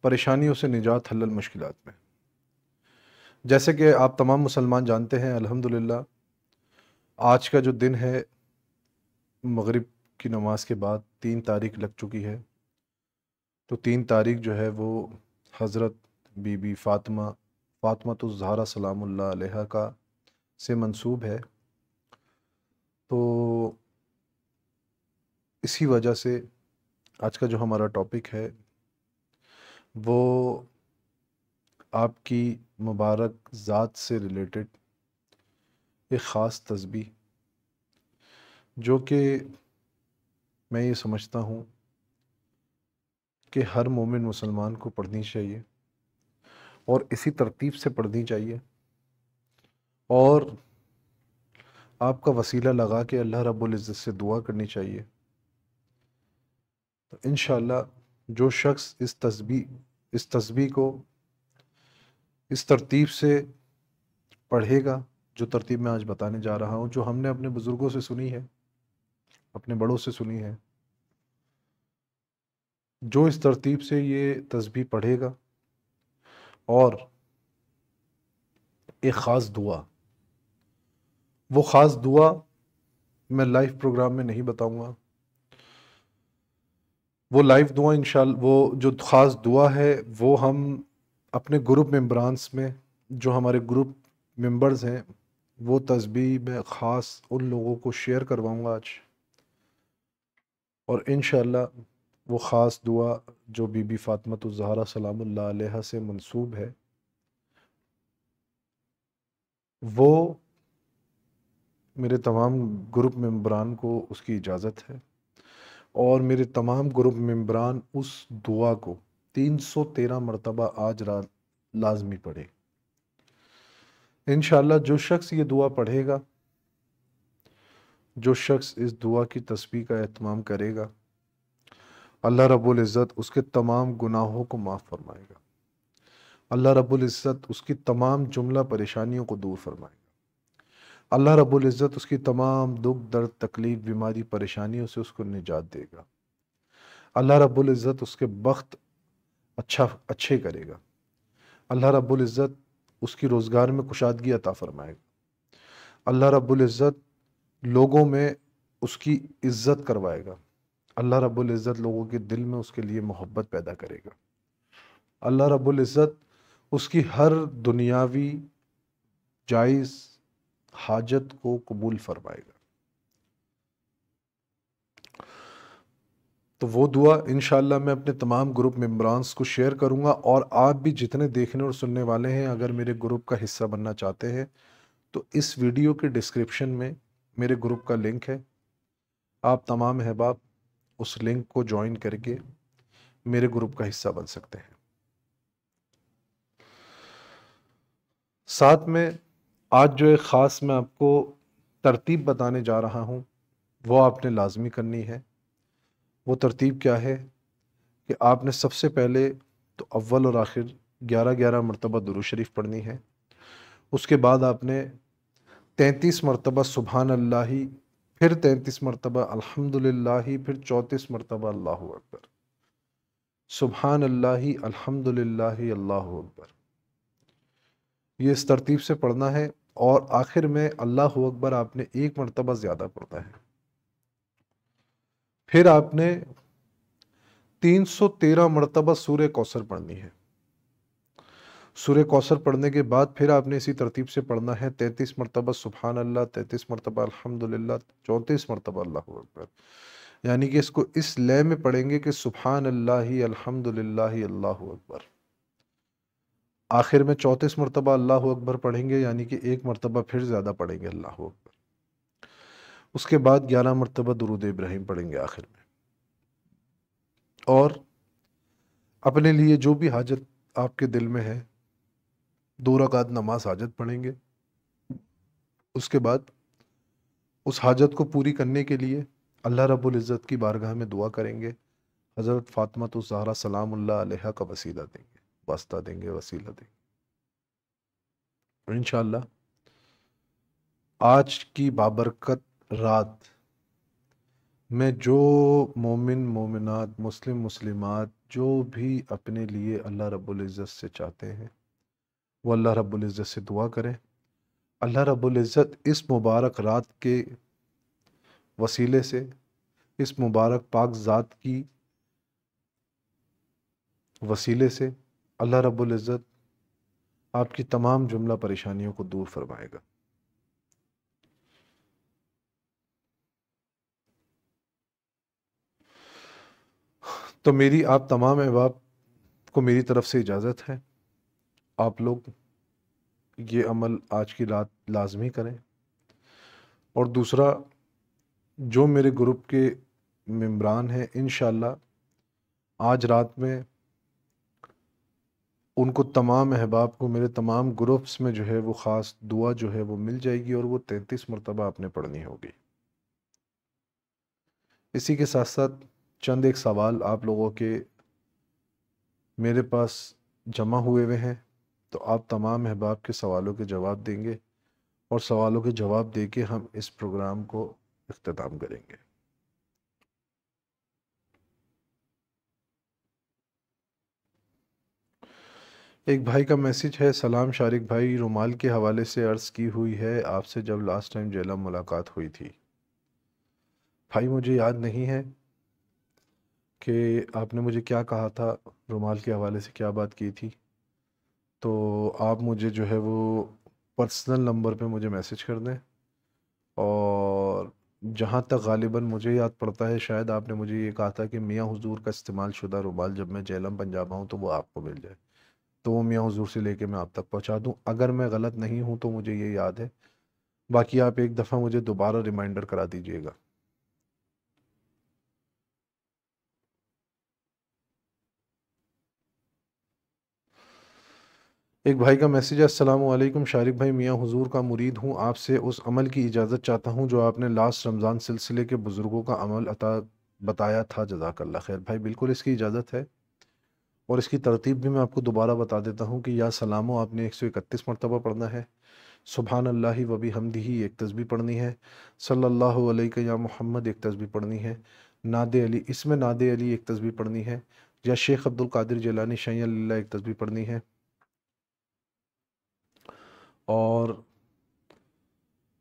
پریشانیوں سے نجات حل المشکلات میں۔ جیسے کہ آپ تمام مسلمان جانتے ہیں، الحمدللہ آج کا جو دن ہے مغرب کی نماز کے بعد 3 تاریخ لگ چکی ہے، تو 3 تاریخ جو ہے وہ حضرت بی بی فاطمہ الزہرا سلام اللہ علیہا کا سے منسوب ہے۔ تو اسی وجہ سے آج کا جو ہمارا ٹاپک ہے وہ آپ کی مبارک ذات سے ریلیٹڈ ایک خاص تسبیح، جو کہ میں یہ سمجھتا ہوں کہ ہر مومن مسلمان کو پڑھنی چاہیے اور اسی ترتیب سے پڑھنی چاہیے، اور آپ کا وسیلہ لگا کے اللہ رب العزت سے دعا کرنی چاہیے۔ تو انشاءاللہ جو شخص اس تسبیح کو اس ترتیب سے پڑھے گا، جو ترتیب میں آج بتانے جا رہا ہوں، جو ہم نے اپنے بزرگوں سے سنی ہے، اپنے بڑوں سے سنی ہے، جو اس ترتیب سے یہ تسبیح پڑھے گا اور ایک خاص دعا، وہ خاص دعا میں لائیو پروگرام میں نہیں بتاؤں گا، وہ لائیو دعا انشاءاللہ، وہ جو خاص دعا ہے وہ ہم اپنے گروپ ممبرانس میں، جو ہمارے گروپ ممبرز ہیں، وہ تسبیح میں خاص ان لوگوں کو شیئر کرواؤں گا آج، اور انشاءاللہ وہ خاص دعا جو بی بی فاطمہ الزہرا سلام اللہ علیہا سے منسوب ہے، وہ میرے تمام گروپ ممبران کو اس کی اجازت ہے، اور میرے تمام گروپ ممبران اس دعا کو 313 مرتبہ آج رات لازمی پڑھے۔ انشاءاللہ جو شخص یہ دعا پڑھے گا، جو شخص اس دعا کی تسبیح کا اہتمام کرے گا، اللہ رب العزت اس کے تمام گناہوں کو معاف فرمائے گا، اللہ رب العزت اس کی تمام جملہ پریشانیوں کو دور فرمائے گا، اللہ رب العزت اس کی تمام دکھ درد تکلیف بیماری پریشانیوں سے اس کو نجات دے گا، اللہ رب العزت اس کے بخت اچھے کرے گا، اللہ رب العزت اس کی روزگار میں کشادگی عطا فرمائے گا، اللہ رب العزت لوگوں میں اس کی عزت کروائے گا، اللہ رب العزت لوگوں کے دل میں اس کے لیے محبت پیدا کرے گا، اللہ رب العزت اس کی ہر دنیاوی جائز حاجت کو قبول فرمائے گا۔ تو وہ دعا انشاءاللہ میں اپنے تمام گروپ ممبرانس کو شیئر کروں گا، اور آپ بھی جتنے دیکھنے اور سننے والے ہیں، اگر میرے گروپ کا حصہ بننا چاہتے ہیں تو اس ویڈیو کے ڈسکرپشن میں میرے گروپ کا لنک ہے، آپ تمام احباب اس لنک کو جوائن کر کے میرے گروپ کا حصہ بن سکتے ہیں۔ ساتھ میں آج جو ایک خاص میں آپ کو ترتیب بتانے جا رہا ہوں، وہ آپ نے لازمی کرنی ہے۔ وہ ترتیب کیا ہے کہ آپ نے سب سے پہلے تو اول اور آخر 11 مرتبہ درود شریف پڑھنی ہے، اس کے بعد آپ نے 33 مرتبہ سبحان اللہ، پھر 33 مرتبہ الحمدللہ، پھر 34 مرتبہ اللہ اکبر، سبحان اللہ الحمدللہ اللہ اکبر، یہ اس ترتیب سے پڑھنا ہے، اور آخر میں اللہ اکبر آپ نے 1 مرتبہ زیادہ پڑھنا ہے۔ پھر آپ نے 313 مرتبہ سورہ کوثر پڑھنی ہے، سورہ کوثر پڑھنے کے بعد پھر آپ نے اسی ترتیب سے پڑھنا ہے 33 مرتبہ سبحان اللہ، 33 مرتبہ الحمدللہ، 34 مرتبہ اللہ اکبر، یعنی کہ اس کو اس لے میں پڑھیں گے کہ سبحان اللہ الحمدللہ اللہ اکبر، آخر میں 34 مرتبہ اللہ اکبر پڑھیں گے، یعنی کہ 1 مرتبہ پھر زیادہ پڑھیں گے اللہ اکبر، اس کے بعد 11 مرتبہ درود ابراہیم پڑھیں گے آخر میں، اور اپنے لیے جو بھی حاجت آپ کے دل میں ہے 2 رکعت نماز حاجت پڑھیں گے، اس کے بعد اس حاجت کو پوری کرنے کے لیے اللہ رب العزت کی بارگاہ میں دعا کریں گے، حضرت فاطمہ الزہرا سلام اللہ علیہا کا وسیلہ دیں گے، واسطہ دیں گے، وسیلہ دیں گے۔ انشاءاللہ آج کی بابرکت رات میں جو مومن مومنات مسلم مسلمات جو بھی اپنے لیے اللہ رب العزت سے چاہتے ہیں وہ اللہ رب العزت سے دعا کریں. اللہ رب العزت اس مبارک رات کے وسیلے سے، اس مبارک پاک ذات کی وسیلے سے اللہ رب العزت آپ کی تمام جملہ پریشانیوں کو دور فرمائے گا. تو میری آپ تمام احباب کو میری طرف سے اجازت ہے، آپ لوگ یہ عمل آج کی رات لازمی کریں. اور دوسرا، جو میرے گروپ کے ممبران ہیں انشاءاللہ آج رات میں ان کو تمام احباب کو میرے تمام گروپس میں جو ہے وہ خاص دعا جو ہے وہ مل جائے گی، اور وہ 33 مرتبہ آپ نے پڑھنی ہوگی. اسی کے ساتھ ساتھ چند ایک سوال آپ لوگوں کے میرے پاس جمع ہوئے ہوئے ہیں، تو آپ تمام احباب کے سوالوں کے جواب دیں گے، اور سوالوں کے جواب دے کے ہم اس پروگرام کو اختتام کریں گے. ایک بھائی کا میسج ہے: سلام شارق بھائی، رومال کے حوالے سے عرض کی ہوئی ہے آپ سے جب لاسٹ ٹائم جیلم ملاقات ہوئی تھی. بھائی مجھے یاد نہیں ہے کہ آپ نے مجھے کیا کہا تھا، رومال کے حوالے سے کیا بات کی تھی. تو آپ مجھے جو ہے وہ پرسنل نمبر پہ مجھے میسج کر دیں، اور جہاں تک غالباً مجھے یاد پڑتا ہے شاید آپ نے مجھے یہ کہا تھا کہ میاں حضور کا استعمال شدہ رومال جب میں جیلم پنجاب آؤں تو وہ آپ کو مل جائے، تو وہ میاں حضور سے لے کے میں آپ تک پہنچا دوں. اگر میں غلط نہیں ہوں تو مجھے یہ یاد ہے، باقی آپ ایک دفعہ مجھے دوبارہ ریمائنڈر کرا دیجئے گا. ایک بھائی کا میسج ہے: السلام علیکم شارق بھائی، میاں حضور کا مرید ہوں، آپ سے اس عمل کی اجازت چاہتا ہوں جو آپ نے لاسٹ رمضان سلسلے کے بزرگوں کا عمل بتایا تھا، جزاک اللہ خیر. بھائی بالکل اس کی اجازت ہے، اور اس کی ترتیب بھی میں آپ کو دوبارہ بتا دیتا ہوں کہ یا سلامو آپ نے 131 مرتبہ پڑھنا ہے، سبحان اللہ و بحمدہ ایک تسبیح پڑھنی ہے، صلی اللہ علیہ یا محمد ایک تسبیح پڑھنی ہے، ناد علی، اس میں ناد علی ایک تسبیح پڑھنی ہے، یا شیخ عبد القادر جیلانی شیع اللہ ایک تسبیح پڑھنی ہے، اور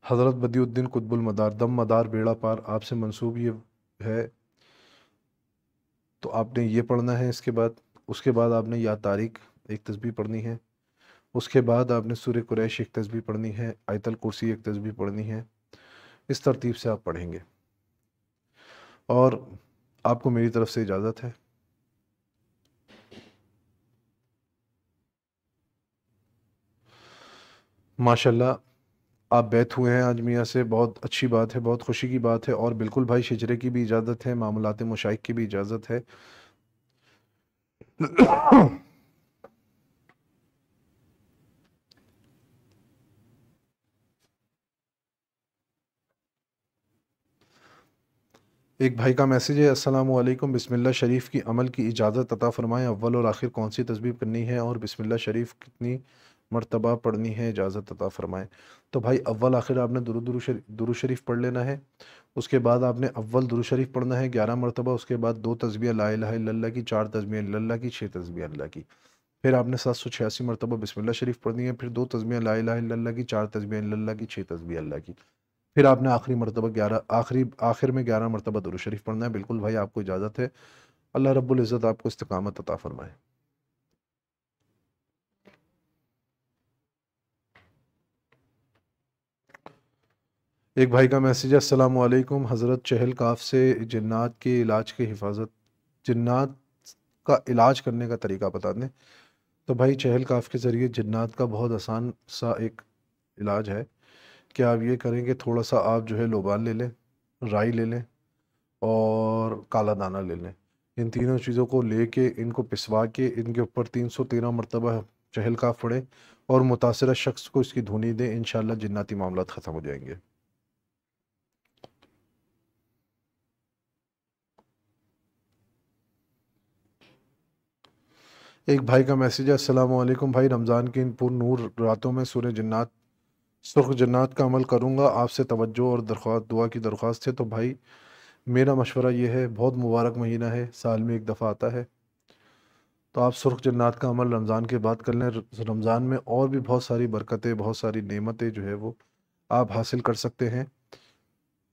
حضرت بدیع الدین قطب المدار دم مدار بیڑا پار آپ سے منسوب یہ ہے، تو آپ نے یہ پڑھنا ہے. اس کے بعد آپ نے یا طارق ایک تسبیح پڑھنی ہے، اس کے بعد آپ نے سورہ قریش ایک تسبیح پڑھنی ہے، آیت الکرسی ایک تسبیح پڑھنی ہے. اس ترتیب سے آپ پڑھیں گے، اور آپ کو میری طرف سے اجازت ہے. ماشاءاللہ آپ بیت ہوئے ہیں آج میاں سے، بہت اچھی بات ہے، بہت خوشی کی بات ہے. اور بالکل بھائی شجرے کی بھی اجازت ہے، معاملات مشائق کی بھی اجازت ہے. ایک بھائی کا میسیج ہے: السلام علیکم، بسم اللہ شریف کی عمل کی اجازت عطا فرمائیں، اول اور آخر کون سی تسبیح کرنی ہے، اور بسم اللہ شریف کتنی مرتبہ پڑھنی ہے، اجازت عطا فرمائیں. تو بھائی اول آخر آپ نے درود شریف پڑھ لینا ہے. اس کے بعد آپ نے اول درود شریف پڑھنا ہے 11 مرتبہ، اس کے بعد 2 تسبیح لا الہ الا اللہ کی، 4 تسبیح الا اللہ کی، 6 تسبیح اللہ کی. پھر آپ نے 786 مرتبہ بسم اللہ شریف پڑھنی ہے، پھر 2 تسبیح لا الہ الا اللہ کی، 4 تسبیح الا اللہ کی، 6 تسبیح اللہ کی. پھر آپ نے آخر میں 11 مرتبہ درود شریف پڑھنا ہے. بالکل بھائی آپ کو اجازت ہے. اللہ رب العزت آپ کو استقامت عطا فرمائے. ایک بھائی کا میسیج ہے: السلام علیکم حضرت، چہل کاف سے جنات کا علاج کرنے کا طریقہ بتا دیں. تو بھائی چہل کاف کے ذریعے جنات کا بہت آسان سا ایک علاج ہے کہ آپ یہ کریں کہ تھوڑا سا آپ جو ہے لوبان لے لیں، رائی لے لیں، اور کالا دانہ لے لیں. ان تینوں چیزوں کو لے کے ان کو پسوا کے ان کے اوپر 313 مرتبہ چہل کاف پڑھیں، اور متاثرہ شخص کو اس کی دھونی دیں، انشاءاللہ جناتی معاملات ختم ہو جائیں گے. ایک بھائی کا میسیج ہے: السلام علیکم بھائی، رمضان کی ان پر نور راتوں میں سورہ جنات، سرخ جنات کا عمل کروں گا، آپ سے توجہ اور دعا کی درخواست ہے. تو بھائی میرا مشورہ یہ ہے، بہت مبارک مہینہ ہے، سال میں ایک دفعہ آتا ہے، تو آپ سرخ جنات کا عمل رمضان کے بعد کر لیں، رمضان میں اور بھی بہت ساری برکتیں، بہت ساری نعمتیں جو ہے وہ آپ حاصل کر سکتے ہیں۔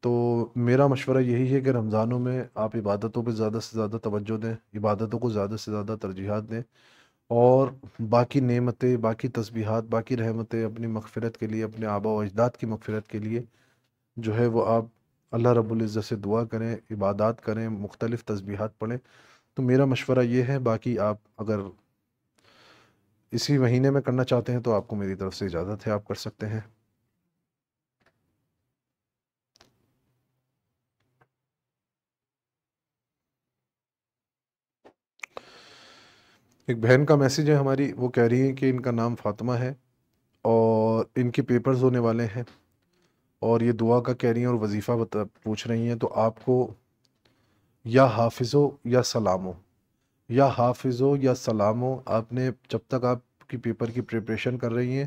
تو میرا مشورہ یہی ہے کہ رمضانوں میں آپ عبادتوں پہ زیادہ سے زیادہ توجہ دیں، عبادتوں کو زیادہ سے زیادہ ترجیحات دیں، اور باقی نعمتیں، باقی تسبیحات، باقی رحمتیں اپنی مغفرت کے لیے، اپنے آبا و اجداد کی مغفرت کے لیے جو ہے وہ آپ اللہ رب العزت سے دعا کریں، عبادات کریں، مختلف تسبیحات پڑھیں۔ تو میرا مشورہ یہ ہے، باقی آپ اگر اسی مہینے میں کرنا چاہتے ہیں تو آپ کو میری طرف سے اجازت ہے، آپ کر سکتے ہیں۔ ایک بہن کا میسیج ہے ہماری، وہ کہہ رہی ہیں کہ ان کا نام فاطمہ ہے اور ان کے پیپرز ہونے والے ہیں، اور یہ دعا کا کہہ رہی ہیں اور وظیفہ پوچھ رہی ہیں۔ تو آپ کو یا حافظو یا سلامو، یا حافظو یا سلامو، آپ نے جب تک آپ کی پیپر کی پریپریشن کر رہی ہیں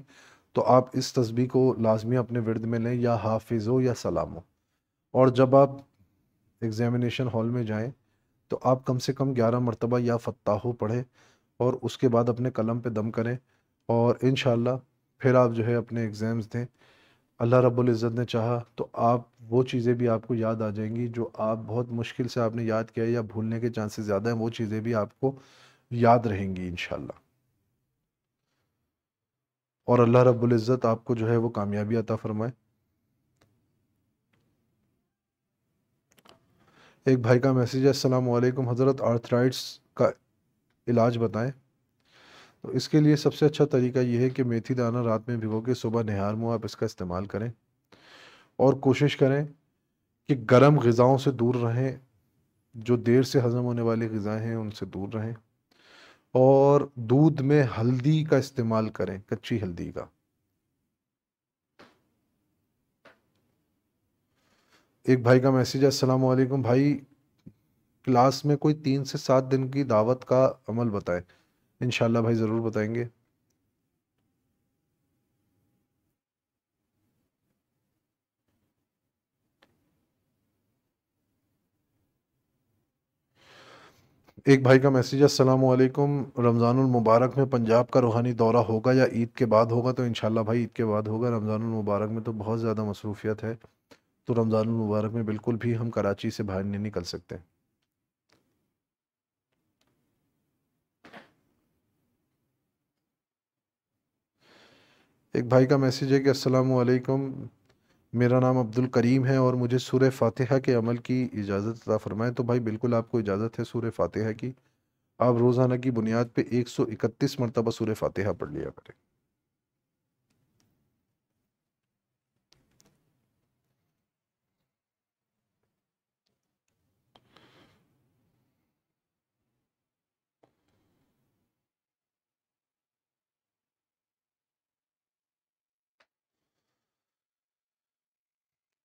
تو آپ اس تسبیح کو لازمی اپنے ورد میں لیں، یا حافظو یا سلامو۔ اور جب آپ ایگزامینیشن ہال میں جائیں تو آپ کم سے کم 11 مرتبہ یا فتاحو پڑھیں، اور اس کے بعد اپنے قلم پہ دم کریں، اور انشاءاللہ پھر آپ جو ہے اپنے ایگزامز دیں۔ اللہ رب العزت نے چاہا تو آپ وہ چیزیں بھی آپ کو یاد آ جائیں گی جو آپ بہت مشکل سے آپ نے یاد کیا یا بھولنے کے چانسز زیادہ ہیں، وہ چیزیں بھی آپ کو یاد رہیں گی انشاءاللہ، اور اللہ رب العزت آپ کو جو ہے وہ کامیابی عطا فرمائے۔ ایک بھائی کا میسیج ہے، السلام علیکم حضرت، آرتھرائٹس کا علاج بتائیں۔ تو اس کے لیے سب سے اچھا طریقہ یہ ہے کہ میتھی دانہ رات میں بھگو کے صبح نہار منہ آپ اس کا استعمال کریں، اور کوشش کریں کہ گرم غذاؤں سے دور رہیں، جو دیر سے ہضم ہونے والی غذائیں ہیں ان سے دور رہیں، اور دودھ میں ہلدی کا استعمال کریں، کچی ہلدی کا۔ ایک بھائی کا میسیج ہے، السلام علیکم بھائی، کلاس میں کوئی 3 سے 7 دن کی دعوت کا عمل بتائیں۔ انشاءاللہ بھائی ضرور بتائیں گے۔ ایک بھائی کا میسیج ہے، السلام علیکم، رمضان المبارک میں پنجاب کا روحانی دورہ ہوگا یا عید کے بعد ہوگا؟ تو انشاءاللہ بھائی عید کے بعد ہوگا، رمضان المبارک میں تو بہت زیادہ مصروفیت ہے، تو رمضان المبارک میں بالکل بھی ہم کراچی سے باہر نہیں نکل سکتے۔ ایک بھائی کا میسیج ہے کہ السلام علیکم، میرا نام عبد الکریم ہے اور مجھے سورہ فاتحہ کے عمل کی اجازت عطا فرمائیں۔ تو بھائی بالکل آپ کو اجازت ہے سورہ فاتحہ کی، آپ روزانہ کی بنیاد پہ 131 مرتبہ سورہ فاتحہ پڑھ لیا کریں۔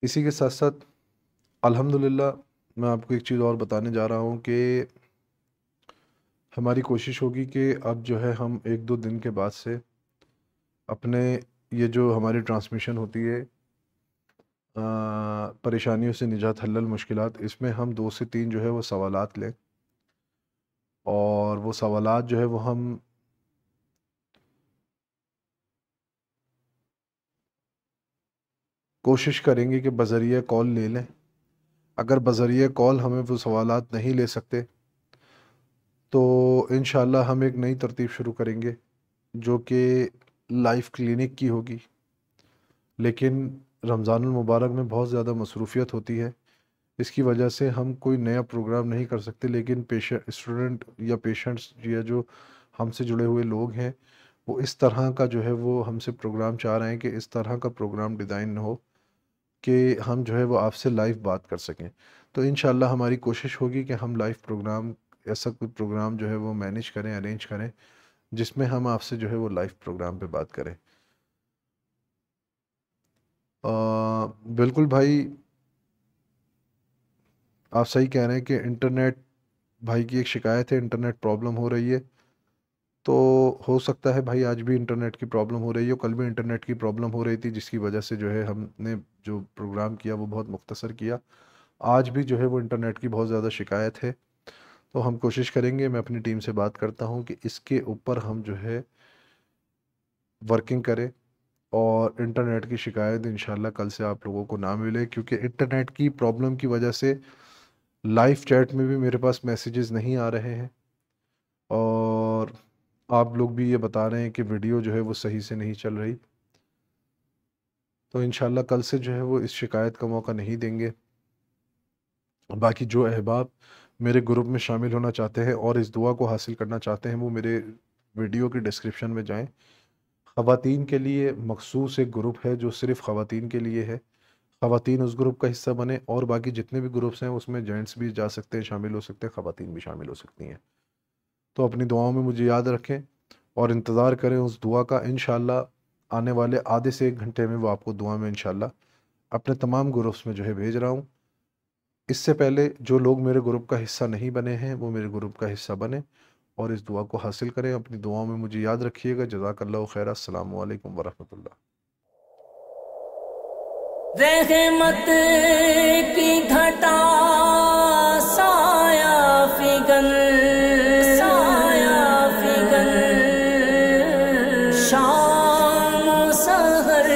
اسی کے ساتھ ساتھ الحمدللہ میں آپ کو ایک چیز اور بتانے جا رہا ہوں کہ ہماری کوشش ہوگی کہ اب جو ہے ہم 1-2 دن کے بعد سے اپنے یہ جو ہماری ٹرانسمیشن ہوتی ہے پریشانیوں سے نجات، حل المشکلات، اس میں ہم 2 سے 3 جو ہے وہ سوالات لیں، اور وہ سوالات جو ہے وہ ہم کوشش کریں گے کہ بذریعہ کال لے لیں۔ اگر بذریعہ کال ہمیں وہ سوالات نہیں لے سکتے تو انشاءاللہ ہم ایک نئی ترتیب شروع کریں گے جو کہ لائف کلینک کی ہوگی، لیکن رمضان المبارک میں بہت زیادہ مصروفیت ہوتی ہے، اس کی وجہ سے ہم کوئی نیا پروگرام نہیں کر سکتے، لیکن اسٹوڈنٹ یا پیشنٹس یا جو ہم سے جڑے ہوئے لوگ ہیں وہ اس طرح کا جو ہے وہ ہم سے پروگرام چاہ رہے ہیں کہ اس طرح کا پروگرام ڈیزائن ہو کہ ہم جو ہے وہ آپ سے لائیو بات کر سکیں۔ تو انشاءاللہ ہماری کوشش ہوگی کہ ہم لائیو پروگرام، ایسا کوئی پروگرام جو ہے وہ مینیج کریں، ارینج کریں، جس میں ہم آپ سے جو ہے وہ لائیو پروگرام پہ بات کریں۔ بالکل بھائی، آپ صحیح کہہ رہے ہیں کہ انٹرنیٹ، بھائی کی ایک شکایت ہے، انٹرنیٹ پرابلم ہو رہی ہے، تو ہو سکتا ہے بھائی آج بھی انٹرنیٹ کی پرابلم ہو رہی ہے، کل بھی انٹرنیٹ کی پرابلم ہو رہی تھی، جس کی وجہ سے جو ہے ہم نے جو پروگرام کیا وہ بہت مختصر کیا۔ آج بھی جو ہے وہ انٹرنیٹ کی بہت زیادہ شکایت ہے، تو ہم کوشش کریں گے، میں اپنی ٹیم سے بات کرتا ہوں کہ اس کے اوپر ہم جو ہے ورکنگ کریں، اور انٹرنیٹ کی شکایت انشاءاللہ کل سے آپ لوگوں کو نہ ملے، کیونکہ انٹرنیٹ کی پرابلم کی وجہ سے لائیو چیٹ میں بھی میرے پاس میسیجز نہیں آ رہے ہیں، اور آپ لوگ بھی یہ بتا رہے ہیں کہ ویڈیو جو ہے وہ صحیح سے نہیں چل رہی۔ تو انشاءاللہ کل سے جو ہے وہ اس شکایت کا موقع نہیں دیں گے۔ باقی جو احباب میرے گروپ میں شامل ہونا چاہتے ہیں اور اس دعا کو حاصل کرنا چاہتے ہیں، وہ میرے ویڈیو کی ڈسکرپشن میں جائیں۔ خواتین کے لیے مخصوص ایک گروپ ہے جو صرف خواتین کے لیے ہے، خواتین اس گروپ کا حصہ بنیں، اور باقی جتنے بھی گروپس ہیں اس میں جینٹس بھی جا سکتے ہیں، شامل ہو سکتے ہیں، خواتین بھی شامل ہو سکتی ہیں۔ تو اپنی دعاؤں میں مجھے یاد رکھیں اور انتظار کریں اس دعا کا۔ انشاءاللہ آنے والے آدھے سے 1 گھنٹے میں وہ آپ کو دعا میں انشاءاللہ اپنے تمام گروپس میں جو ہے بھیج رہا ہوں۔ اس سے پہلے جو لوگ میرے گروپ کا حصہ نہیں بنے ہیں وہ میرے گروپ کا حصہ بنیں اور اس دعا کو حاصل کریں۔ اپنی دعاؤں میں مجھے یاد رکھیے گا۔ جزاک اللہ خیر۔ السلام علیکم ورحمۃ اللہ۔ رحمت کی گھٹا سایہ فگن، سایہ فگن، شام و سحر